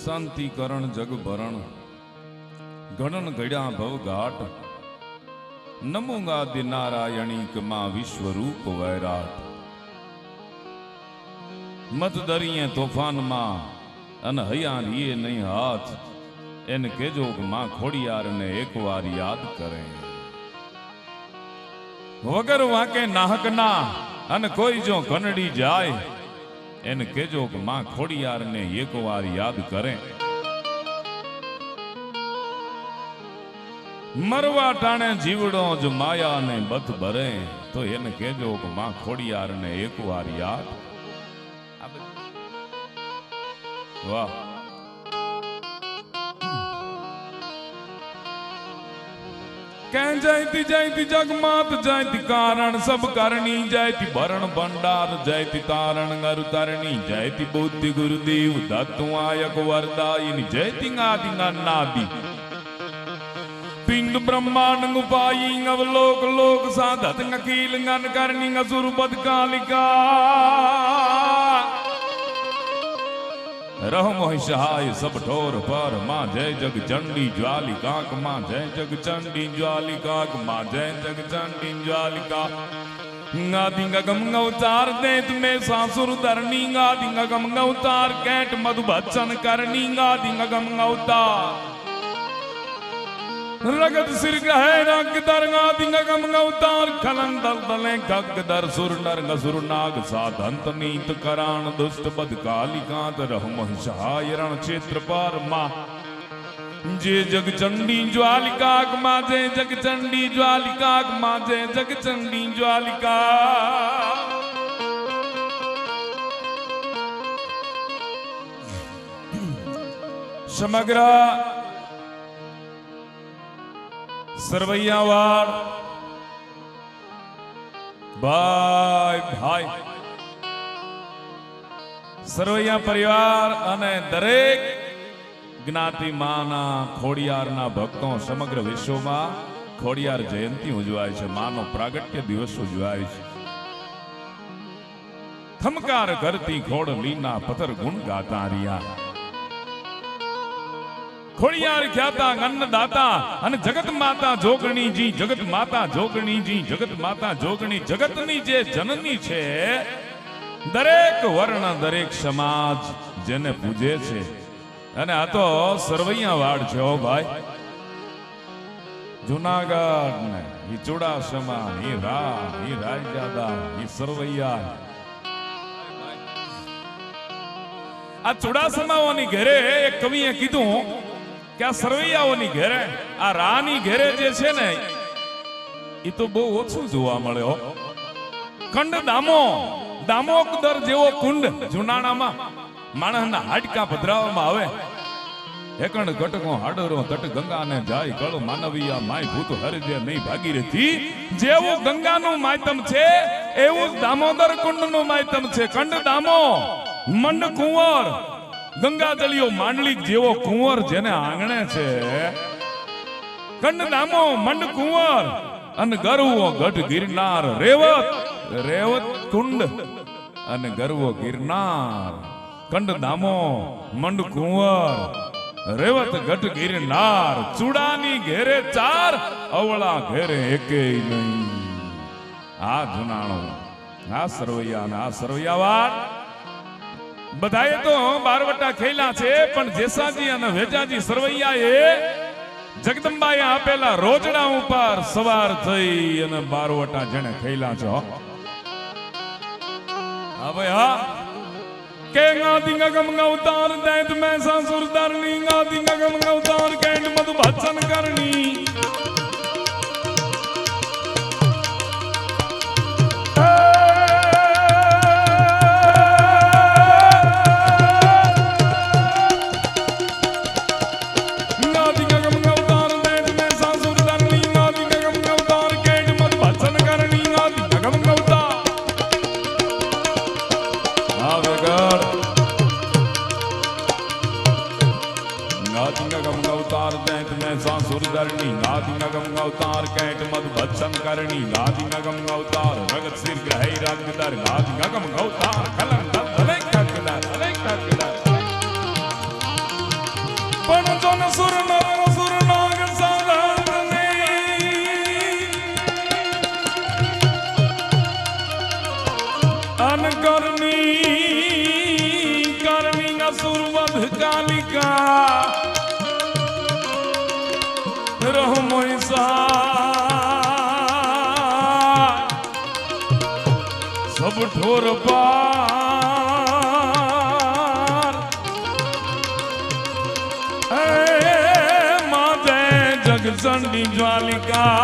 शांति करण जग भरण गणन घड़ा भव घाट नमूंगा दि नारायणी कमा विश्वरूप वैराट मत दरिये तोफान मां अन हया रिए नहीं हाथ एन केजो मां खोड़ियार ने एक बार याद करें वगर वाके नाहक ना अन कोई जो कनड़ी जाए एन केजो मां खोड़ियार ने एक बार याद करें मरवा टाणे जीवड़ो जो माया ने बत भरे तो एन केजो मां खोड़ियार ने एक बार याद वाह कह जयती जगमात जयती कारण सब करणी जयती भरण भंडार जयती तारण गर तरणी जयती बुद्धि गुरुदेव दत्तु आयक वरदायिनी जयती आदि नादि पिंड ब्रह्मांड उपायी अवलोक लोक साधत अकील गन करणी असुर बद कालिका रहो मोहि सहाय सब ठोर पर मां जय जग चंडी ज्वालिकाक मां जय जग चंडी ज्वालिकाक मां जय जग चंडी ज्वालिका आदि गम अवतार देत में सासुर धरणी आदि गम अवतार कैट मधु भक्षण करनी आदि गम अवतार रगत सिर है रग दर आदि गम अवतार खलन दल दले गग दर सुर नर गसुर नाग साधंत नीत कराण दुष्ट बद कालिकांत रहम सहाय रण क्षेत्र पार मां जे जग चंडी ज्वालिकाक मां जय जग चंडी ज्वालिकाक मां जय जग चंडी ज्वालिका समग्र सरवैयावाड़ भाई भाई सरवैया परिवार अने दरेक ज्ञाति माना खोड़ियारना भक्तों समग्र विश्व में खोड़ियार जयंती उजवाय छे मानो प्रागट्य दिवस उजवाय छे थमकार करती खोड़ लीना पतर गुण गाता रिया खोड़ियार ख्याता अन्नदाता अन जगत माता जोगणी जी जगत माता जोगणी जी जगत माता जोगणी जगतनी जे जननी छे दरेक वर्ण दरेक समाज जेने पूजे छे अने आ तो सरवैया वाड़ छे ओ भाई जूनागढ़ ने ई चुड़ासमा ई रायजादा ई सरवैया आ चुड़ासमाओनी घरे एक कविए कीधुं क्या सरवैयाओनी घेरे आ रानी घेरे जे छे ने ई तो बहु ओछું જોવા મળે હો કંડ દામો દામોદર જેવો કુંડ જુનાણામાં માણસના હાડકા પધરાવવામાં આવે એકણ ઘટકો હાડરો તટ ગંગાને જાય કળ માનવીયા માય ભૂત હરજે નહીં ભાગીરથી જેવું ગંગાનું માયતમ છે એવું દામોદર કુંડનું માયતમ છે કંડ દામો મંડ કુંવર गंगा जलियो मांडलिक जेवो कुंवर जेने आंगणे छे कंड दामो मंड कुंवर अन गरवो गढ़ गिरनार रेवत रेवत कुंड अन गरवो गिरनार कंड दामो मंड कुंवर रेवत गढ़ गिरनार चूड़ानी घेरे चार अवला घेरे एके नहीं आ जुनाणो आ सरवैया वार बधाए तो बारवटा खेला छे पण जेसाजी अने वेजाजी सरवैयाए जगदंबाए आपेला रोजड़ा उपर सवार थई अने बारवटा जणे खेला छो હવે હા કે ગાદિંગ ગમ અવતાર દૈત મે સાસુર દરણી ગાદિંગ ગમ અવતાર કેંડ મધુ ભક્ષણ કરણી अवतार कैट मद भक्षण करणी गादि नगम अवतार रगत सिर ग्रहै रागदर गादि नगम अवतार कलम दले ककदर પણ જન સુર નર સુર નાગ સાધને કરણી અસુર વધ કાલિકા રહમોય સા સબ ઠોર પાર માતે જગસંડી જ્વાલિકા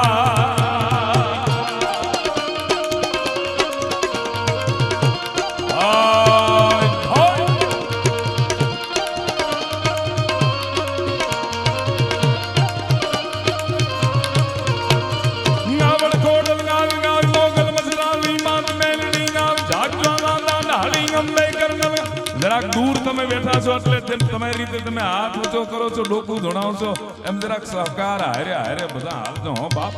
જરાક દૂર તમે બેઠા છો એટલે તમારી રીતે તમે હાથ ઊંચો કરો છો ડોકું ધોણાવશો એમ જરાક સહકાર હારે હારે બધા હાલજો હો બાપ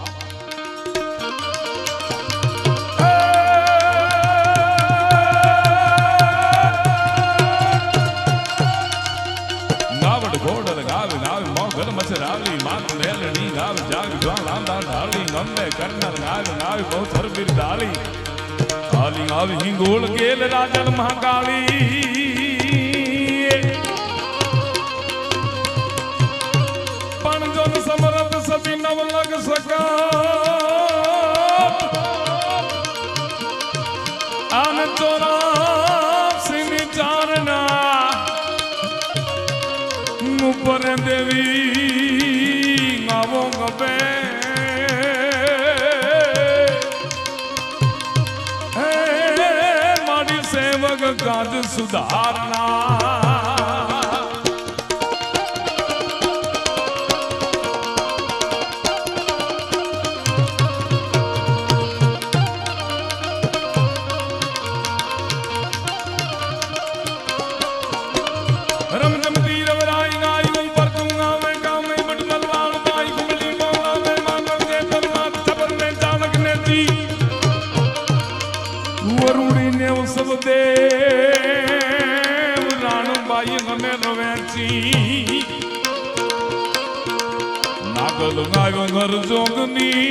ગાવડ ઘોડલ ગાવી ગાવી મોગલ મચરાવલી માત મેલણી ગાવ જાગ જ્વાલા ઢાળી ગમે કરનર ગાવી ગાવી બહુ સરબીર ડાળી હાલી આવી હિંગોળ ગેલ રાજલ મહાકાળી પણ જોન સમરથ સતી નવ લગ સકા આન ચોરાસી ચારના ઉપર દેવી આવો ગબે કાજ સુધારણા રમજમતી રવરાઈ ગાય ઉપર તું આવે ગામે બટમલવાળ બાઈ ગુમલી મોલા મે માનવ કે તરમાત છબર મે ચાણક ને દી વરુડી ને સબ દે રાણબાઈ ગમે રવેચી નાગલ ગાયો ઘર જોગની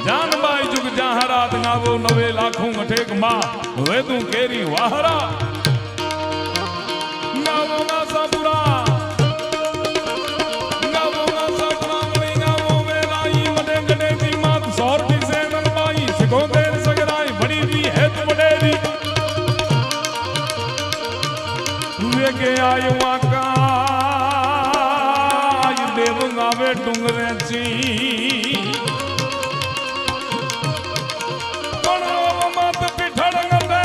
જાનબાઈ જુગ જહારાત ગાવો 9 લાખું અઠેક માં હવે તું કેરી વાહરા ગાવો ના સાપુરા ગાવો ના સાપુરા મળી ગાવો વેરાઈ વડે ગડેતી માત સોરતી સેનલ બાઈ સિકોતેર સગરાઈ બડી રી હેત વડેરી કે આયો આકાય દેવ ગાવે ડુંગરે ચી પણ મત પીઠળ ગમે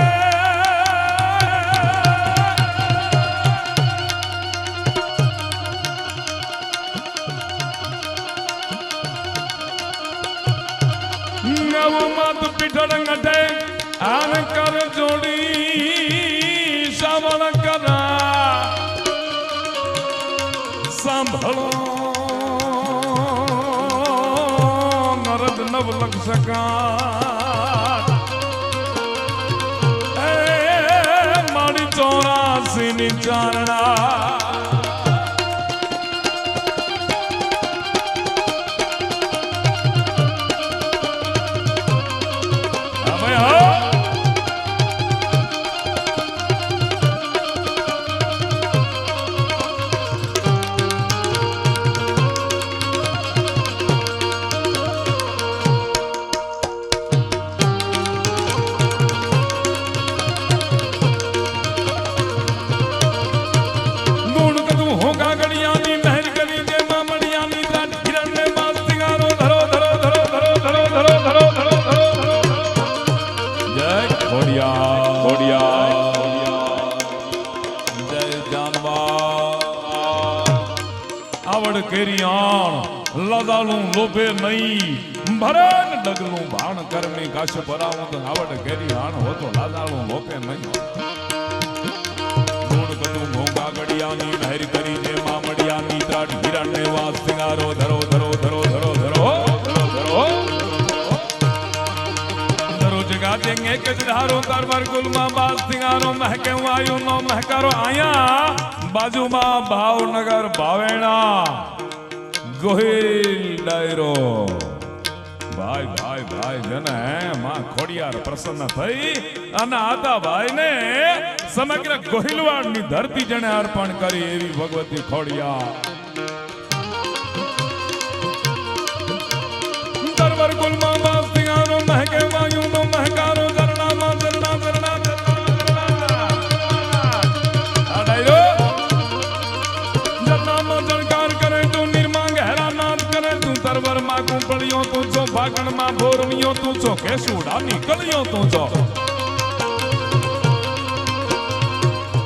નવ મત પીઠળ ગઢે આન કર જોડી શ્રવણ કરા સાંભળો નરદ નવ લખ સકા મારી 84 ની ચારણા લદાલું લોભે નહીં ભરણ ડગલું ભાણ કરમી કાશ પરાવું તો આવડ કેરી હાણ હોતો લાદાલું લોભે નહીં ગુણ કદું મોંઘા ગડિયાની મહેર કરી જે મામડિયાની ત્રાટ હિરણને વાસ સિંગારો ધરો ધરો ધરો ધરો ધરો ધરો ધરો ધરો જગા દેંગે કે ધારો તરવર ગુલમાં બાસ થિંગારો મહેકે વાયુ નો મહેકારો આયા બાજુમાં ભાવનગર ભાવેણા ગોહિલ ડાયરો ભાઈ ભાઈ ભાઈ જને માં ખોડિયાર પ્રસન્ન થઈ અને આતા ભાઈ ને સમગ્ર ગોહિલવાડ ની ધરતી જણે અર્પણ કરી એવી ભગવતી ખોડિયાર તરવર ગુલમાં બાસ થિંગારો મહેકે વાયુ નો મહેકારો ઝરણામાં ઝરણા ઝરણા तरवर मां को पड़ियो तू जो भागण मां भोरमियो तू जो केसुड़ा निकलियो तू जो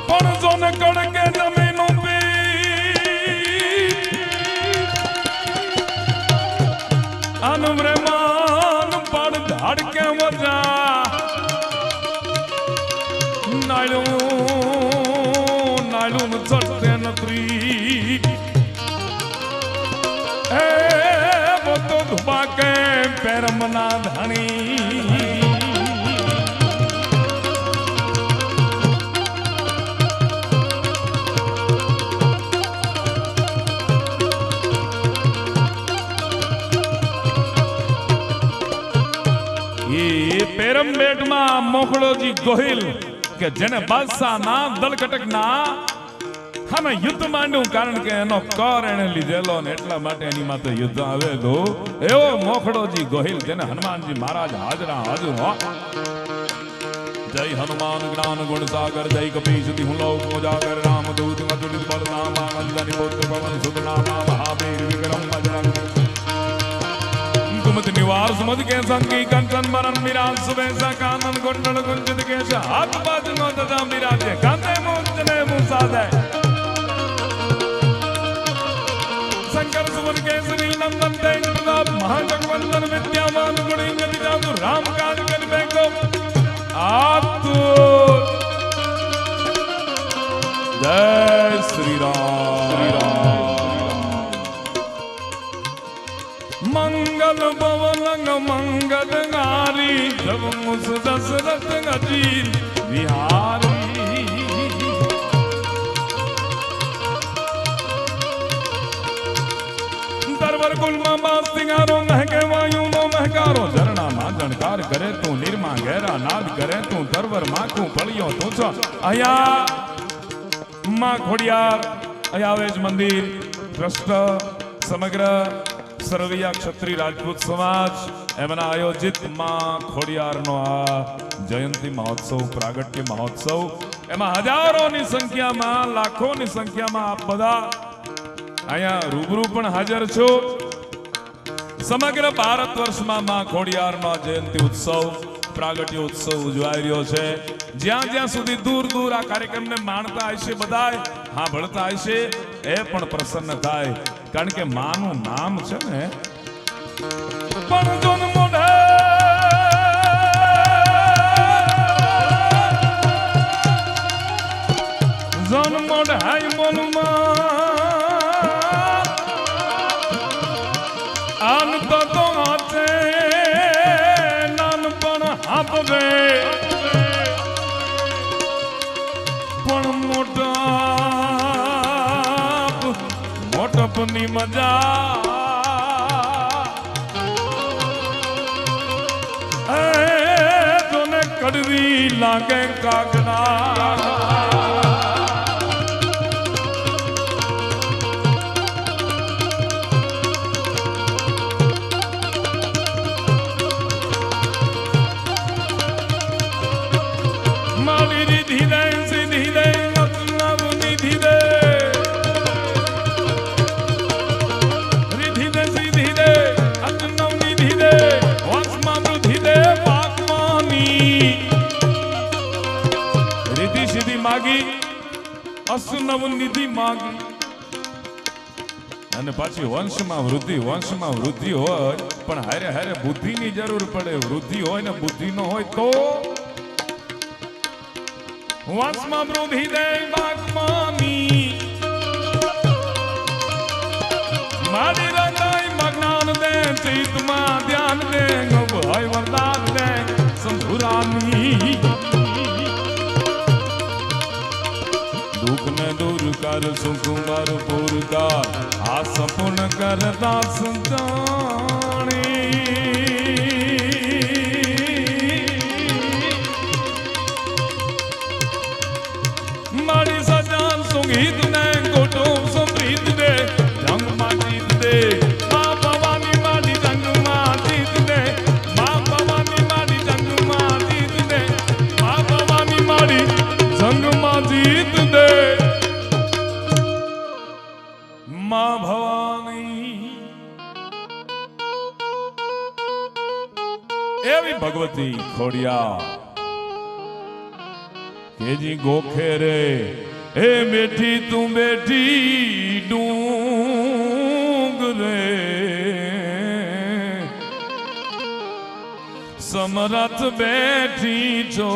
पण जो ने कड़के जमीनों पे अनुम्रे मान पड़ धाड़ के वजा नालू नालू न चढ़ते नत्री तो धुबा के पैरमना धनी ये पेरम बेट में मोखड़ो जी गोहिल के जने बादशाह ना दल कटक ना हमें युद्ध मांड्યું કારણ કે એનો કર એને લીધેલો ને એટલા માટે એની માથે યુદ્ધ આવેલું એવો મોખડોજી ગોહિલ જેને હનુમાનજી મહારાજ હાજરા હાજર હો જય હનુમાન જ્ઞાન ગુણ સાગર જય કપીશ હું લોક મોજાગર રામ દૂત મધુલિત બલરામ અંજની પુત્ર પવન સુત નામા મહાવીર વિક્રમ બજરંગ कुमत निवार सुमद के संगी कंचन मरण मिराज सुबेसा कानन कुंडल कुंजित केश हाथ बाज नो ददा मिराजे कांते मूर्तने मुसादे शंकर सुमन केसरी नंदन तेज प्रताप महाजगवंदन विद्यावान गुणी गति जादु राम काज कर बैको आतुर जय श्री राम मंगल भवनंग मंगल गारी जब मुस दशरथ अजीर बिहारी तरवर कुल में बास तिंगारो महके वायु नो महकारो झरना मां झणकार करे तू निर्मा गहरा नाद करे तू तरवर माखू पड़ियो तू छो अया मां खोडियार अयावेज मंदिर ट्रस्ट समग्र सरवैया क्षत्रिय राजपूत समाज एमना आयोजित मां खोडियार नो आ जयंती महोत्सव प्रागट्य महोत्सव एमा हजारों ની સંખ્યામાં લાખો ની સંખ્યામાં આપ બધા અહીંયા રૂબરૂ પણ હાજર છો સમગ્ર ભારત વર્ષમાં માં ખોડિયારનો જયંતી ઉત્સવ પ્રાગટ્ય ઉત્સવ ઉજવાઈ રહ્યો છે જ્યાં જ્યાં સુધી દૂર દૂર આ કાર્યક્રમને માણતા હશે બધાય સાંભળતા હશે એ પણ પ્રસન્ન થાય કારણ કે માનું નામ છે ને પણ જોન મોઢે જોન મોઢાઈ મોનમાં આન તો આતે નાનપણ આપવે પણ મોટા મોટપની મજા એ તોને કડવી લાગે કાગડા असुनव निधि मागी અને પાછી વંશમાં વૃદ્ધિ હોય પણ હારે હારે બુદ્ધિની જરૂર પડે વૃદ્ધિ હોય ને બુદ્ધિ ન હોય તો વંશમાં વૃદ્ધિ દે બાગમાની મારી રંગાઈ મગ્નાન દે ચિત્તમાં ધ્યાન દે ભાઈ વરદાન દે સંભુરાની દુઃખ ને દૂર કર સુખ ભરપૂર કર આ સપન કરતા સંતાણી મારી સજાન સંગીત ને ગોટો સમૃદ્ધ દે જંગમાં જીત દે મા ભવાની મારી જંગમાં જીત દે મા ભવાની મારી જંગમાં જીત દે મા ભવાની મારી જંગમાં જીત દે મા ભવાની એવી ભગવતી ખોડિયા કેજી ગોખે રે એ બેઠી તું બેઠી ડુંગરે સમરથ બેઠી છો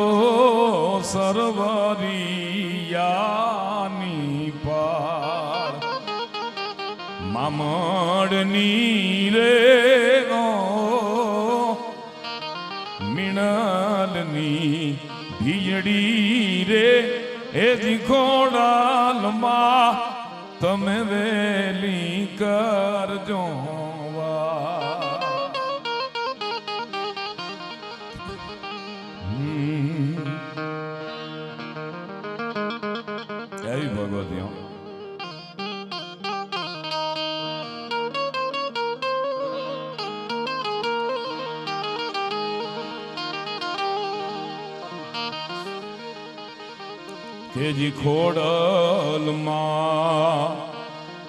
સરવરિયાની પાર મામડની રે મિણલની ભીયડી રે એજી ખોડાલમાં તમે વેલી કરજો એવી ભગવતી કેજી ખોડલમાં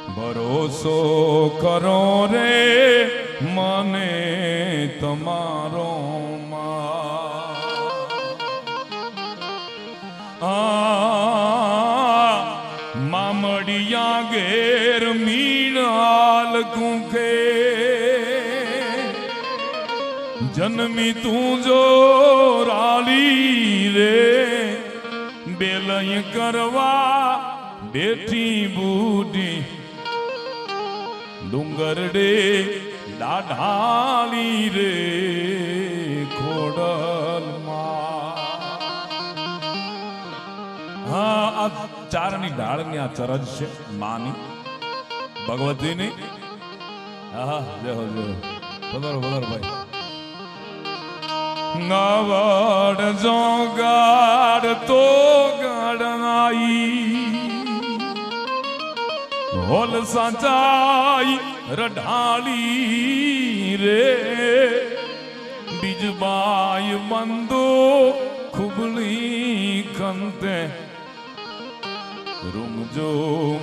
ભરોસો કરો રે મને તમારો મામડિયા ઘેર મીણાલ કુંખે જન્મી તું જો રાલી રે બેલય કરવા બેઠી બુઢી ડુંગરડે દાઢાલી રે ખોડલમાં આ ચારની ઢાળની આ ચરજ છે માની ભગવતીની હા જય હો જય બદરો ભાઈ ગાવડ જોગાડ તો ગડનાઈ હોલ સાચાઈ રઢાળી રે બીજબાઈ બંદો ખુબલી કંતે રૂમજો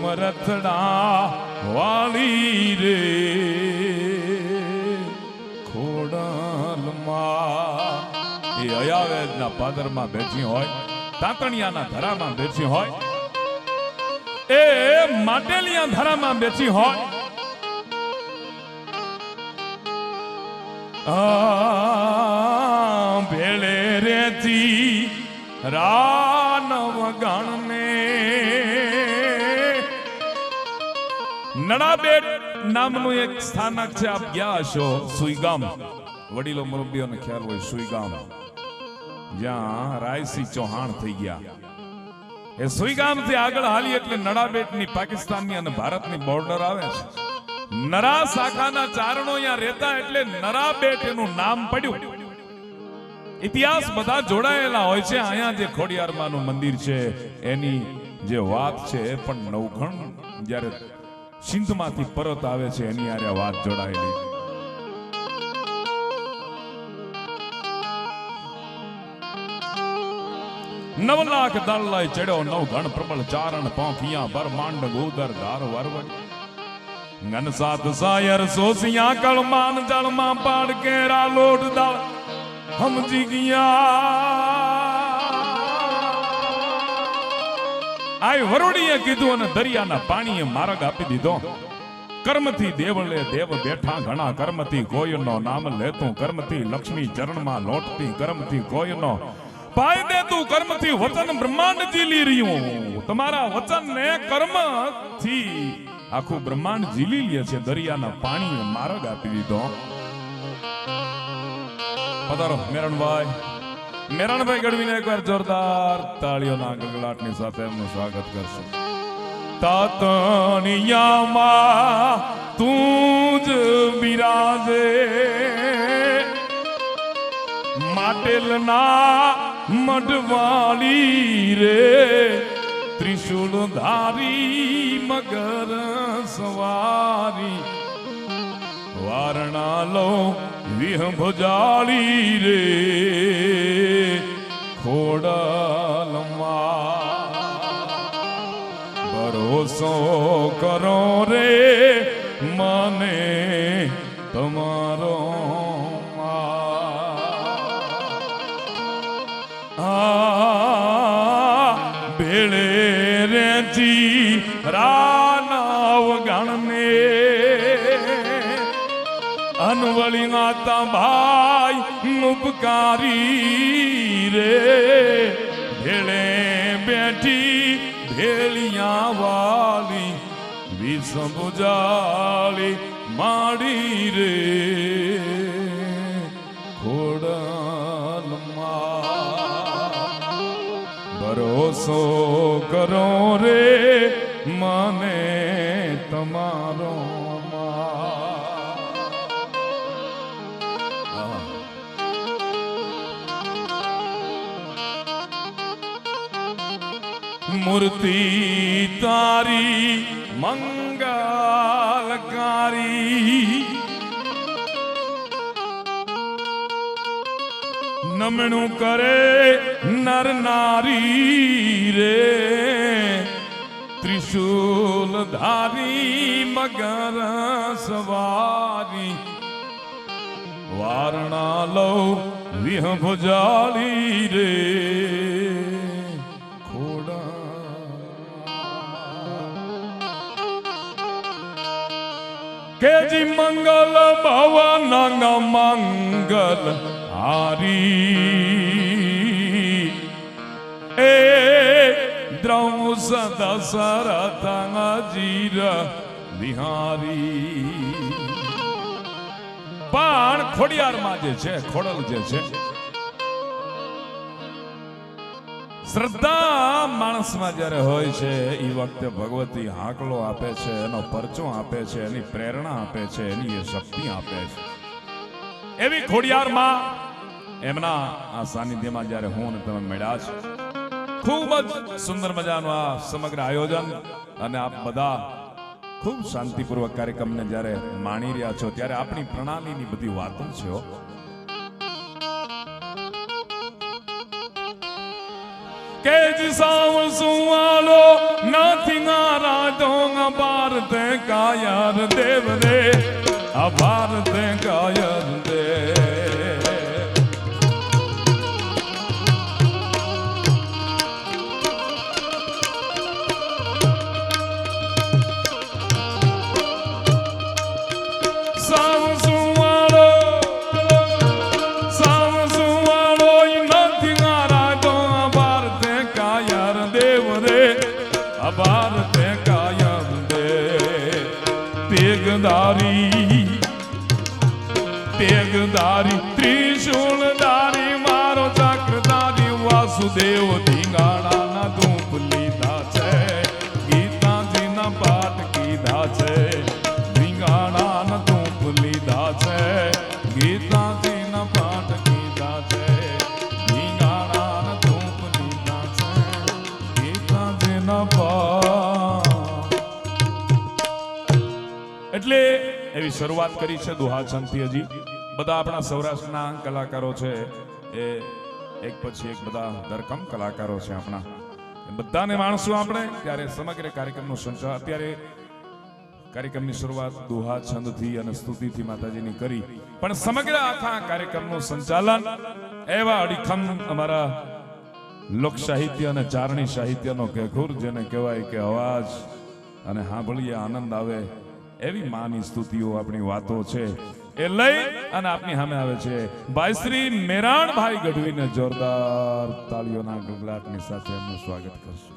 મરથડા વાળી રે ખોડલમાં એ અયાવેદના પાદરમાં બેઠી હોય તાતણિયાના ધરામાં બેઠી હોય એ માટેલિયા ધરામાં બેઠી હોય ભેળે રેતી રાનવ ગણને નડાબેટ નામનું એક સ્થાનક છે આપ ગયા હશો સુઈગામ વડીલો મુરબ્બીઓને ખ્યાલ હોય સુઈગામ જ્યાં રાયસી ચૌહાણ થઈ ગયા એ સુઈગામ થી આગળ હાલી એટલે નડાબેટની પાકિસ્તાનની અને ભારતની બોર્ડર આવે છે નરા શાખાના ચારણો અહીંયા રહેતા એટલે નરાબેટ એનું નામ પડ્યું ઇતિહાસ બધા જોડાયેલા હોય છે અહીંયા જે ખોડિયારમાંનું મંદિર છે એની જે વાત છે એ પણ નવઘણ જ્યારે સિંધમાંથી પરત આવે છે એની આરે વાત જોડાયેલી નવ લાખ દળલાય ચડ્યો નવ ઘણ પ્રબળ ચારણ પોંખિયા બ્રહ્માંડ ગોદર ધાર વરવડ ngân સાત સાયર સોસિયા કળમાન જળમાં પાડ કેરા લોટ દાળ સમજી ગયા આય વરોડીએ કીધું અને દરિયાના પાણીએ માર્ગ આપી દીધો કર્મથી દેવલે દેવ બેઠા ઘણા કર્મથી કોઈનો નામ લેતું કર્મથી લક્ષ્મી ચરણમાં લોટતી કર્મથી કોઈનો પાય દે તું કર્મથી વચન બ્રહ્માંડ જીલી રહ્યું તમારા વચન ને કર્મ થી આખું બ્રહ્માંડ જીલી લે છે દરિયાના પાણીએ માર્ગ આપી દીધો પધારો મેરણભાઈ મેરણભાઈ ગઢવીને એકવાર જોરદાર તાળીઓના ગગડાટની સાથે એમનું સ્વાગત કરશે. તાતણિયામાં તું જ બિરાજે, માટેલના મઢવાળી રે, ત્રિશુળ ધારી મગર સવારી, વારણા લો વિહ ભુજાળી રે, ખોડલમાં ભરોસો કરો રે મને તમારો. ભેળે રેથી રાનાવ ગણને અનવળી માતા ભાઈ ઉપકારી રે, ભેળે બેઠી ભેળિયા વાલી વિષમ જાળી માડી રે, ખોડલમાં ભરોસો કરો રે મને તમારો. મૂર્તિ તારી મંગલકારી, નમણું કરે નર નારી રે, ત્રિશુલ ધારી મગર સવારી, વારણા લો વિહ ભુજાળી રે, કેજી મંગલ ભવન મંગલ હારી, એ દ્રૌ સદશરથ જીર બિહારી. પણ ખોડિયારમાં જે છે, ખોડલ જે છે, શ્રદ્ધા માણસમાં જ્યારે હોય છે એ વખતે ભગવતી હાકલો આપે છે, એનો પરચો આપે છે, એની પ્રેરણા આપે છે, એની એ શક્તિ આપે છે. એવી ખોડિયારમાં એમના આ સાનિધ્યમાં જ્યારે હું અને તમે મળ્યા છે, ખૂબ જ સુંદર મજાનું આ સમગ્ર આયોજન, અને આપ બધા ખૂબ શાંતિપૂર્વક કાર્યક્રમને જ્યારે માણી રહ્યા છો ત્યારે આપણી પ્રણાલીની બધી વાતો છે. કે સાવ સુવાલો નથી નારાજો, ભારત કાયર દેવ રે, આ ભારત કાયર દેવ. ભારત કાયમ દે, તેગદારી ત્રિશુલધારી, મારો ચક્રધારી વાસુદેવ ધીંગાણાના ધૂપ લીધા છે, ગીતાજીના પાઠ કીધા છે, ધીંગાણાના ધૂપ લીધા છે, ગીતાજીના પાઠ કીધા છે, ધીંગાણાના ધૂપ લીધા છે, ગીતાજીના પાઠ. એટલે એવી શરૂઆત કરી છે દુહાછંદથી. હજી બધા આપણા સૌરાષ્ટ્રના કલાકારો છે એ એક પછી એક બધા ધરકમ કલાકારો છે આપણા, બધાને માણસો આપણે. ત્યારે સમગ્ર કાર્યક્રમનું સંચાલન, અત્યારે કાર્યક્રમની શરૂઆત દુહાછંદથી અને સ્તુતિથી માતાજીની કરી, પણ સમગ્ર આખા કાર્યક્રમનું સંચાલન એવા અડીખમ અમારા લોક સાહિત્ય અને ચારણી સાહિત્યનો ઘેઘૂર, જેને કહેવાય કે અવાજ અને સાંભળીએ આનંદ આવે એવી માની સ્તુતિઓ, આપણી વાતો છે એ લઈ અને આપની સામે આવે છે ભાઈ શ્રી મેરાણભાઈ ગઢવીને જોરદાર તાળીઓના ગગડાટની સાથે એમનું સ્વાગત કરશું.